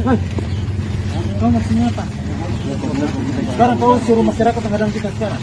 Hei, kau maksudnya apa? Sekarang kau suruh masyarakat menghadang kita sekarang.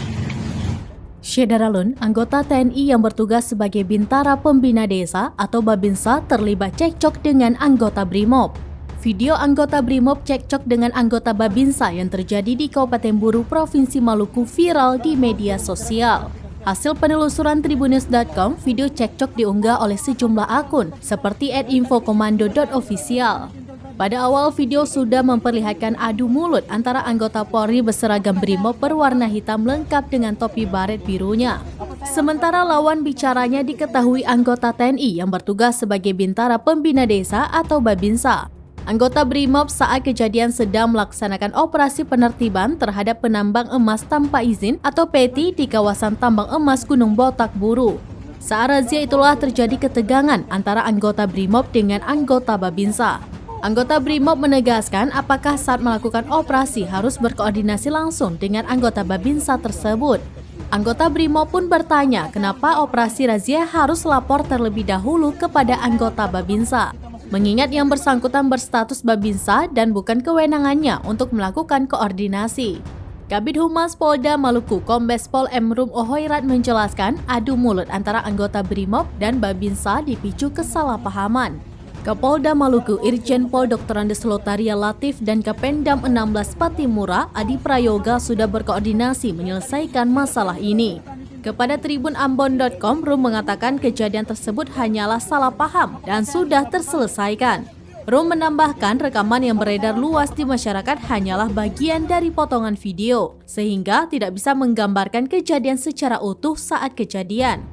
Syedaralun, anggota TNI yang bertugas sebagai Bintara Pembina Desa atau Babinsa terlibat cekcok dengan anggota BRIMOB. Video anggota BRIMOB cekcok dengan anggota Babinsa yang terjadi di Kabupaten Buru, Provinsi Maluku viral di media sosial. Hasil penelusuran Tribunnews.com, video cekcok diunggah oleh sejumlah akun seperti @infokomando.official. Pada awal video sudah memperlihatkan adu mulut antara anggota Polri berseragam BRIMOB berwarna hitam lengkap dengan topi baret birunya. Sementara lawan bicaranya diketahui anggota TNI yang bertugas sebagai Bintara Pembina Desa atau Babinsa. Anggota BRIMOB saat kejadian sedang melaksanakan operasi penertiban terhadap penambang emas tanpa izin atau PETI di kawasan tambang emas Gunung Botak, Buru. Saat razia itulah terjadi ketegangan antara anggota BRIMOB dengan anggota Babinsa. Anggota BRIMOB menegaskan apakah saat melakukan operasi harus berkoordinasi langsung dengan anggota Babinsa tersebut. Anggota BRIMOB pun bertanya kenapa operasi razia harus lapor terlebih dahulu kepada anggota Babinsa. Mengingat yang bersangkutan berstatus Babinsa dan bukan kewenangannya untuk melakukan koordinasi. Kabid Humas Polda Maluku Kombes Pol M. Rum Ohoirat menjelaskan adu mulut antara anggota BRIMOB dan Babinsa dipicu kesalahpahaman. Kapolda Maluku Irjen Pol Dr. Andes Lotaria Latif dan Kapendam 16 Patimura Adi Prayoga sudah berkoordinasi menyelesaikan masalah ini. Kepada tribunambon.com, Rum mengatakan kejadian tersebut hanyalah salah paham dan sudah terselesaikan. Rum menambahkan rekaman yang beredar luas di masyarakat hanyalah bagian dari potongan video, sehingga tidak bisa menggambarkan kejadian secara utuh saat kejadian.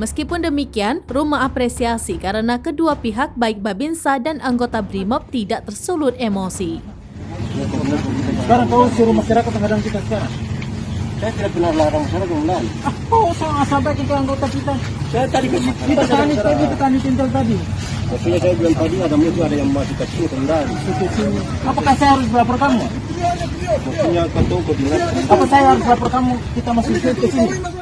Meskipun demikian, Rum mengapresiasi karena kedua pihak baik Babinsa dan anggota BRIMOB tidak tersulut emosi. Sekarang kau suruh masyarakat menghadang kita sekarang. Saya tidak pernah larang masyarakat mengenal. Kau sangat sampai ke anggota kita. Saya tadi ke Kita tani tintel tadi. maksudnya saya bilang tadi ada musuh, ada yang masih kecil kendali. Apakah saya harus lapor kamu? Maksudnya ketua koordinasi. Apa saya harus lapor kamu? Kita masih ke sini.